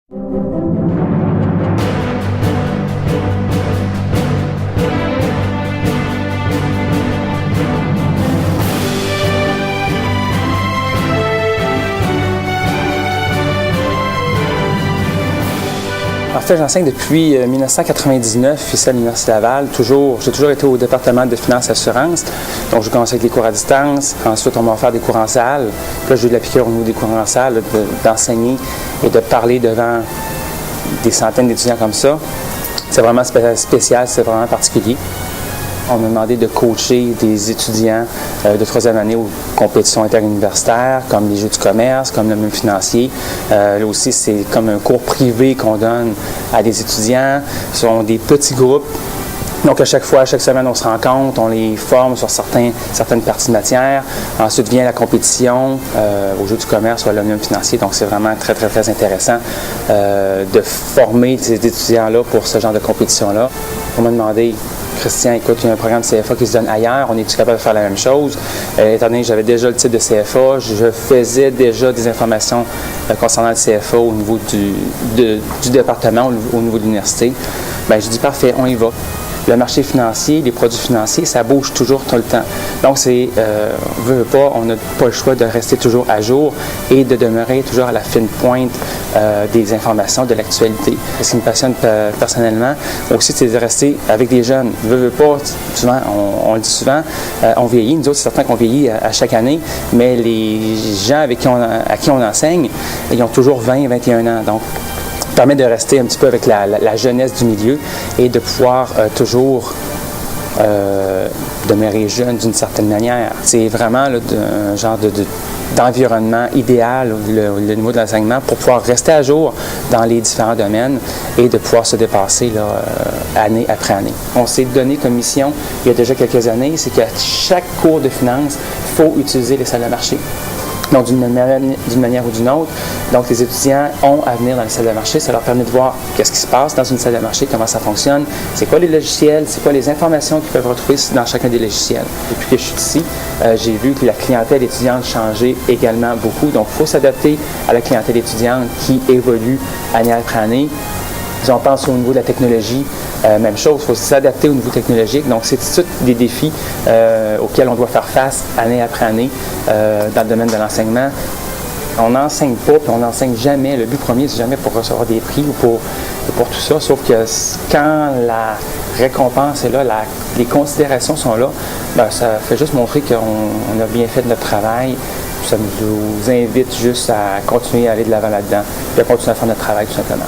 En fait, j'enseigne depuis 1999 ici à l'Université Laval. J'ai toujours été au département de finances et assurances. Donc, j'ai commencé avec les cours à distance. Ensuite, on m'a offert des cours en salle. Puis là, j'ai eu de la piqûre au niveau des cours en salle, d'enseigner et de parler devant des centaines d'étudiants comme ça. C'est vraiment spécial, c'est vraiment particulier. On m'a demandé de coacher des étudiants de troisième année aux compétitions interuniversitaires, comme les Jeux du commerce, comme le même financier. Là aussi, c'est comme un cours privé qu'on donne à des étudiants. Ce sont des petits groupes. Donc, à chaque semaine, on se rencontre, on les forme sur certaines parties de matière. Ensuite vient la compétition aux Jeux du commerce ou à l'Omnium financier. Donc, c'est vraiment très, très, très intéressant de former ces étudiants-là pour ce genre de compétition-là. On m'a demandé, Christian, écoute, il y a un programme de CFA qui se donne ailleurs, on est-tu capable de faire la même chose? Étant donné que j'avais déjà le titre de CFA, je faisais déjà des informations concernant le CFA au niveau du département, au niveau de l'université. Bien, je dis parfait, on y va. Le marché financier, les produits financiers, ça bouge toujours tout le temps. Donc, on n'a pas le choix de rester toujours à jour et de demeurer toujours à la fine pointe des informations, de l'actualité. Ce qui me passionne personnellement aussi, c'est de rester avec des jeunes. Veut pas, souvent, on le dit souvent, on vieillit. Nous autres, c'est certain qu'on vieillit à chaque année, mais les gens à qui on enseigne, ils ont toujours 20, 21 ans. Donc, permet de rester un petit peu avec la jeunesse du milieu et de pouvoir toujours demeurer jeune d'une certaine manière. C'est vraiment là, un genre d'environnement idéal le niveau de l'enseignement pour pouvoir rester à jour dans les différents domaines et de pouvoir se dépasser là, année après année. On s'est donné comme mission il y a déjà quelques années, c'est qu'à chaque cours de finance, il faut utiliser les salles de marché. Donc, d'une manière ou d'une autre. Donc, les étudiants ont à venir dans les salles de marché. Ça leur permet de voir qu'est-ce qui se passe dans une salle de marché, comment ça fonctionne, c'est quoi les logiciels, c'est quoi les informations qu'ils peuvent retrouver dans chacun des logiciels. Depuis que je suis ici, j'ai vu que la clientèle étudiante changeait également beaucoup. Donc, il faut s'adapter à la clientèle étudiante qui évolue année après année. Si on pense au niveau de la technologie, même chose, il faut s'adapter au niveau technologique. Donc, c'est tous des défis auxquels on doit faire face année après année dans le domaine de l'enseignement. On n'enseigne pas, puis on n'enseigne jamais. Le but premier, c'est jamais pour recevoir des prix ou pour tout ça. Sauf que quand la récompense est là, les considérations sont là, bien, ça fait juste montrer qu'on a bien fait notre travail. Ça nous invite juste à continuer à aller de l'avant là-dedans, puis à continuer à faire notre travail tout simplement.